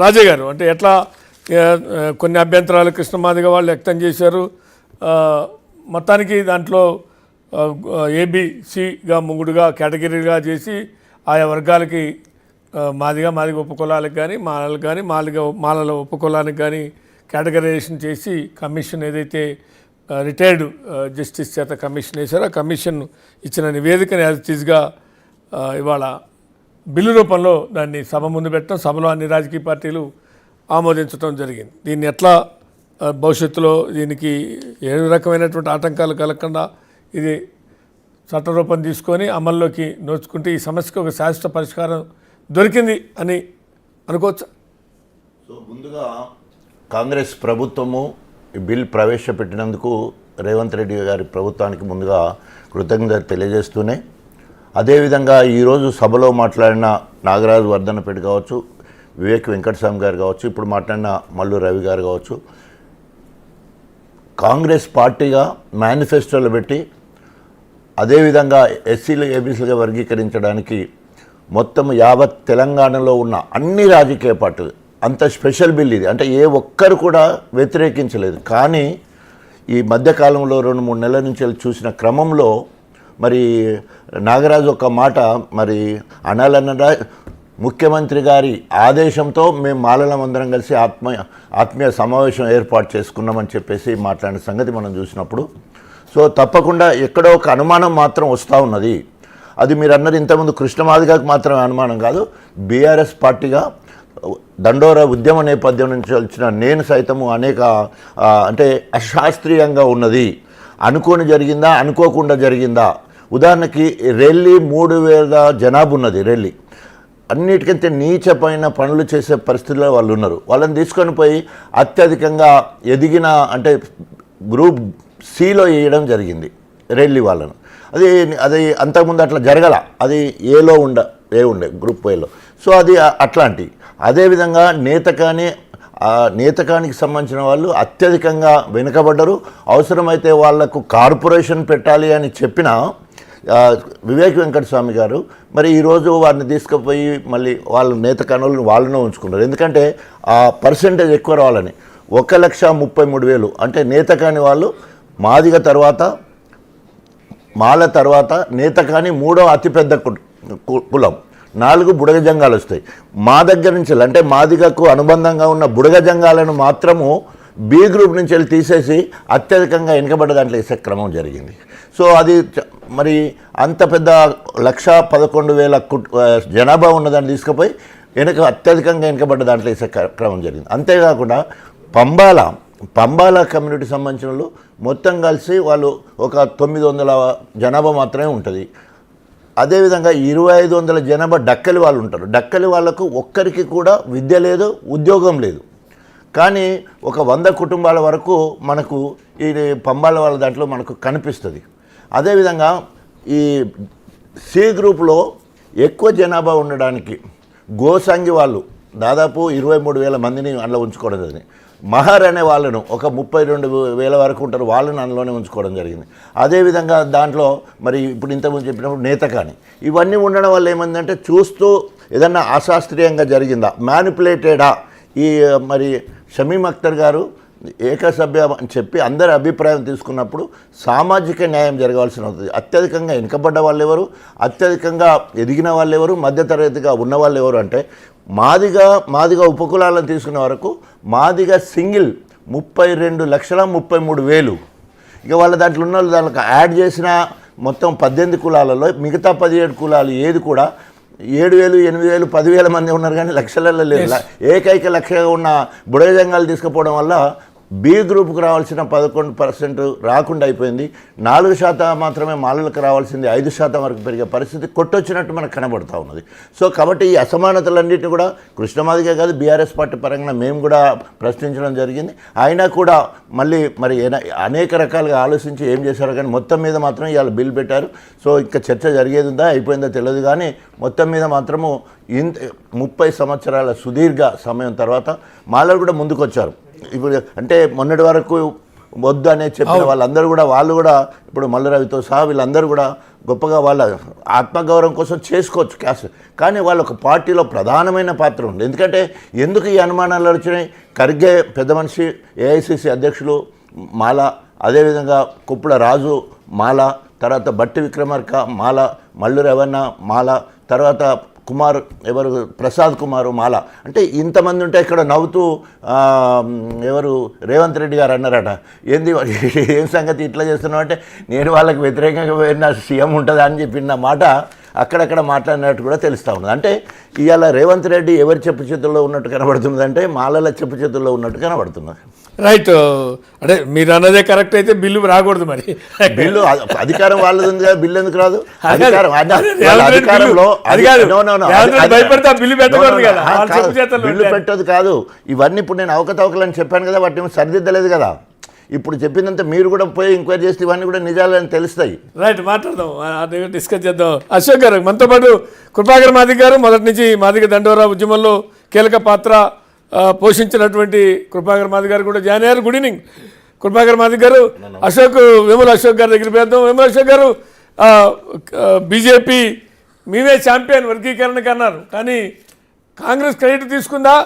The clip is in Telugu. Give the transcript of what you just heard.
రాజే గారు, అంటే ఎట్లా కొన్ని అభ్యంతరాలు కృష్ణమాదిగ వాళ్ళు వ్యక్తం చేశారు. మొత్తానికి దాంట్లో ఏబిసిగా ముగ్గుడుగా కేటగిరీగా చేసి ఆయా వర్గాలకి మాదిగ ఉపకులాలకు కానీ మాలలకు కానీ మాలల ఉపకులానికి కానీ కేటగరైజేషన్ చేసి కమిషన్ ఏదైతే రిటైర్డ్ జస్టిస్ చేత కమిషన్ వేశారో ఆ కమిషన్ ఇచ్చిన నివేదికని యాజ్ ఇట్ ఈజ్గా ఇవాళ బిల్లు రూపంలో దాన్ని సభ ముందు పెట్టడం, సభలో అన్ని రాజకీయ పార్టీలు ఆమోదించడం జరిగింది. దీన్ని ఎట్లా భవిష్యత్తులో దీనికి ఏ రకమైనటువంటి ఆటంకాలు కలగకుండా ఇది చట్టరూపం తీసుకొని అమల్లోకి నోచుకుంటే ఈ సమస్యకు ఒక శాశ్వత పరిష్కారం దొరికింది అని అనుకోవచ్చా? సో ముందుగా కాంగ్రెస్ ప్రభుత్వము ఈ బిల్ ప్రవేశపెట్టినందుకు రేవంత్ రెడ్డి గారి ప్రభుత్వానికి ముందుగా కృతజ్ఞత తెలియజేస్తూనే, అదేవిధంగా ఈరోజు సభలో మాట్లాడిన నాగరాజు వర్ధనపేట కావచ్చు, వివేక్ వెంకటస్వామి గారు కావచ్చు, ఇప్పుడు మాట్లాడిన మల్లు రవి గారు కావచ్చు, కాంగ్రెస్ పార్టీగా మేనిఫెస్టోలో పెట్టి అదేవిధంగా ఎస్సీలు ఏబీసీలుగా వర్గీకరించడానికి మొత్తం యావత్ తెలంగాణలో ఉన్న అన్ని రాజకీయ పార్టీలు అంత స్పెషల్ బిల్ ఇది. అంటే ఏ ఒక్కరు కూడా వ్యతిరేకించలేదు. కానీ ఈ మధ్యకాలంలో 2-3 నెలల నుంచి చూసిన క్రమంలో మరి నాగరాజు ఒక మాట మరి అనాలన్నదా, ముఖ్యమంత్రి గారి ఆదేశంతో మేము మాలలమందరం కలిసి ఆత్మీయ సమావేశం ఏర్పాటు చేసుకున్నామని చెప్పేసి మాట్లాడిన సంగతి మనం చూసినప్పుడు, సో తప్పకుండా ఎక్కడో ఒక అనుమానం మాత్రం వస్తూ ఉన్నది. అది మీరు అన్నది ఇంతకుముందు కృష్ణమాదిగకు మాత్రమే అనుమానం కాదు, బీఆర్ఎస్ పార్టీగా దండోర ఉద్యమ నేపథ్యం నుంచి వచ్చిన నేను సైతము అనేక అంటే అశాస్త్రీయంగా ఉన్నది, అనుకోని జరిగిందా అనుకోకుండా జరిగిందా. ఉదాహరణకి రెల్లి 3000 జనాభా ఉన్నది. రెల్లి అన్నిటికంటే నీచపైన పనులు చేసే పరిస్థితుల్లో వాళ్ళు ఉన్నారు. వాళ్ళని తీసుకొని పోయి అత్యధికంగా ఎదిగిన అంటే గ్రూప్ సిలో వేయడం జరిగింది రెల్లి వాళ్ళను. అది అంతకుముందు అట్లా జరగల, అది ఏలో ఉండే గ్రూప్ ఏలో. సో అది అట్లాంటి. అదేవిధంగా నేతకానికి సంబంధించిన వాళ్ళు అత్యధికంగా వెనుకబడ్డరు. అవసరమైతే వాళ్లకు కార్పొరేషన్ పెట్టాలి అని చెప్పిన వివేక్ వెంకటస్వామి గారు మరి ఈరోజు వారిని తీసుకుపోయి మళ్ళీ వాళ్ళ నేతకానులను వాళ్ళనే ఉంచుకున్నారు. ఎందుకంటే ఆ పర్సెంటేజ్ ఎక్కువ రావాలని. 1,33,000 అంటే నేతకాని వాళ్ళు మాదిగ తర్వాత మాల తర్వాత నేతకాని 3వ అతిపెద్ద కులం. 4 బుడగ జంగాలు వస్తాయి. మా దగ్గర నుంచి అంటే మాదిగకు అనుబంధంగా ఉన్న బుడగ జంగాలను మాత్రము బి గ్రూప్ నుంచి వెళ్ళి తీసేసి అత్యధికంగా వెనుకబడ్డ దాంట్లో వేసే క్రమం జరిగింది. సో అది మరి అంత పెద్ద 1,11,000 జనాభా ఉన్నదాన్ని తీసుకుపోయి అత్యధికంగా వెనుకబడ్డ దాంట్లో వేసే క్రమం జరిగింది. అంతేకాకుండా పంబాల కమ్యూనిటీ సంబంధించిన వాళ్ళు మొత్తం కలిసి వాళ్ళు ఒక 900 జనాభా మాత్రమే ఉంటుంది. అదేవిధంగా 2,500 జనాభా డక్కలి వాళ్ళు ఉంటారు. డక్కలి వాళ్ళకు ఒక్కరికి కూడా విద్య లేదు, ఉద్యోగం లేదు. కానీ ఒక 100 కుటుంబాల వరకు మనకు ఈ పంబాల వాళ్ళ దాంట్లో మనకు కనిపిస్తుంది. అదేవిధంగా ఈ సి గ్రూప్లో ఎక్కువ జనాభా ఉండడానికి గోసంగి వాళ్ళు దాదాపు 23,000 మందిని అందులో ఉంచుకోవడం జరిగింది. మహర్ అనే వాళ్ళను ఒక 32,000 వరకు ఉంటారు, వాళ్ళని అందులోనే ఉంచుకోవడం జరిగింది. అదేవిధంగా దాంట్లో మరి ఇప్పుడు ఇంతకుముందు చెప్పినప్పుడు నేతకాని ఇవన్నీ ఉండడం వల్ల ఏమైందంటే చూస్తూ ఏదన్నా అశాస్త్రీయంగా జరిగిందా, మ్యానిపులేటెడా. ఈ మరి షమీం అఖ్తర్ గారు ఏకసభ్య అని చెప్పి అందరి అభిప్రాయం తీసుకున్నప్పుడు సామాజిక న్యాయం జరగాల్సి ఉంటుంది. అత్యధికంగా వెనుకబడ్డ వాళ్ళు ఎవరు, అత్యధికంగా ఎదిగిన వాళ్ళు ఎవరు, మధ్యతరగతిగా ఉన్న వాళ్ళు ఎవరు అంటే మాదిగా ఉపకులాలను తీసుకునే వరకు మాదిగా సింగిల్ 32,33,000. ఇక వాళ్ళ దాంట్లో ఉన్న వాళ్ళు దానికి యాడ్ చేసిన మొత్తం 18 కులాలలో మిగతా 17 కులాలు ఏది కూడా 7,000, 8,000, 10,000 మంది ఉన్నారు కానీ లక్షలలో లేదు. ఏకైక లక్షగా ఉన్న బుడగ జంగాలు తీసుకుపోవడం వల్ల బి గ్రూప్కి రావాల్సిన 11% రాకుండా అయిపోయింది. 4% మాత్రమే మాలలకు రావాల్సింది 5% వరకు పెరిగే పరిస్థితి కొట్టొచ్చినట్టు మనకు కనబడుతూ ఉన్నది. సో కాబట్టి ఈ అసమానతలన్నింటినీ కూడా కృష్ణమాదిగే కాదు బీఆర్ఎస్ పార్టీ పరంగా మేము కూడా ప్రశ్నించడం జరిగింది. అయినా కూడా మళ్ళీ మరి అనేక రకాలుగా ఆలోచించి ఏం చేశారో కానీ మొత్తం మీద మాత్రం ఇవాళ బిల్ పెట్టారు. సో ఇంకా చర్చ జరిగేది ఉందా అయిపోయిందో తెలియదు కానీ మొత్తం మీద మాత్రము 30 సంవత్సరాల సుదీర్ఘ సమయం తర్వాత మాలలు కూడా ముందుకు వచ్చారు. ఇప్పుడు అంటే మొన్నటి వరకు వద్దు అనే చెప్పిన వాళ్ళు కూడా ఇప్పుడు మల్లు రవితో సహా వీళ్ళందరూ కూడా గొప్పగా వాళ్ళ ఆత్మగౌరవం కోసం చేసుకోవచ్చు క్యాస్ట్, కానీ వాళ్ళ ఒక పార్టీలో ప్రధానమైన పాత్ర ఉంది. ఎందుకంటే ఎందుకు ఈ అనుమానాలు వచ్చినాయి? ఖర్గే పెద్ద మనిషి, ఏఐసిసి అధ్యక్షులు మాల, అదేవిధంగా కుప్పల రాజు మాల, తర్వాత బట్టి విక్రమార్క మాల, మల్లు రవణ మాల, తర్వాత కుమార్ ఎవరు ప్రసాద్ కుమారు మాల. అంటే ఇంతమంది ఉంటే ఇక్కడ నవ్వుతూ ఎవరు రేవంత్ రెడ్డి గారు అన్నారట, ఏంది ఏం సంగతి ఇట్లా చేస్తున్నావు అంటే, నేను వాళ్ళకి వ్యతిరేకంగా పోయిన సీఎం ఉంటుందా అని చెప్పిన మాట అక్కడక్కడ మాట్లాడినట్టు కూడా తెలుస్తూ ఉన్నది. అంటే ఇవాళ రేవంత్ రెడ్డి ఎవరి చెప్పు చేతుల్లో ఉన్నట్టు కనబడుతుంది అంటే మాలల చెప్పు చేతుల్లో ఉన్నట్టు కనబడుతున్నది. రైట్. అంటే మీరు అన్నదే కరెక్ట్ అయితే బిల్లు రాకూడదు. మరి బిల్లు అధికారం వాళ్ళది ఉంది కదా, బిల్లు ఎందుకు రాదు? బిల్లు పెట్టదు కాదు. ఇవన్నీ ఇప్పుడు నేను అవకతవకలని చెప్పాను కదా, వాటిని సరిదిద్దలేదు కదా. ఇప్పుడు చెప్పిందంటే మీరు కూడా పోయి ఎంక్వైరీ చేస్తే ఇవన్నీ కూడా నిజాలని తెలుస్తాయి. రైట్, మాట్లాడదాం, డిస్కస్ చేద్దాం. అశోక్ గారు మనతో పాటు కృపాకర్ మాదిగ గారు, మొదటి నుంచి మాదిగ దండోరా ఉద్యమంలో కీలక పాత్ర పోషించినటువంటి కృపాకర్ మాదిగ గారు కూడా జాయిన్ అయ్యారు. గుడ్ ఈవినింగ్ కృపాకర్ మాదిగ గారు. వేముల అశోక్ గారి దగ్గర పేద్దాం. వేముల అశోక్ గారు, బీజేపీ మేమే ఛాంపియన్ వర్గీకరణకు అన్నారు, కానీ కాంగ్రెస్ క్రెడిట్ తీసుకుందా?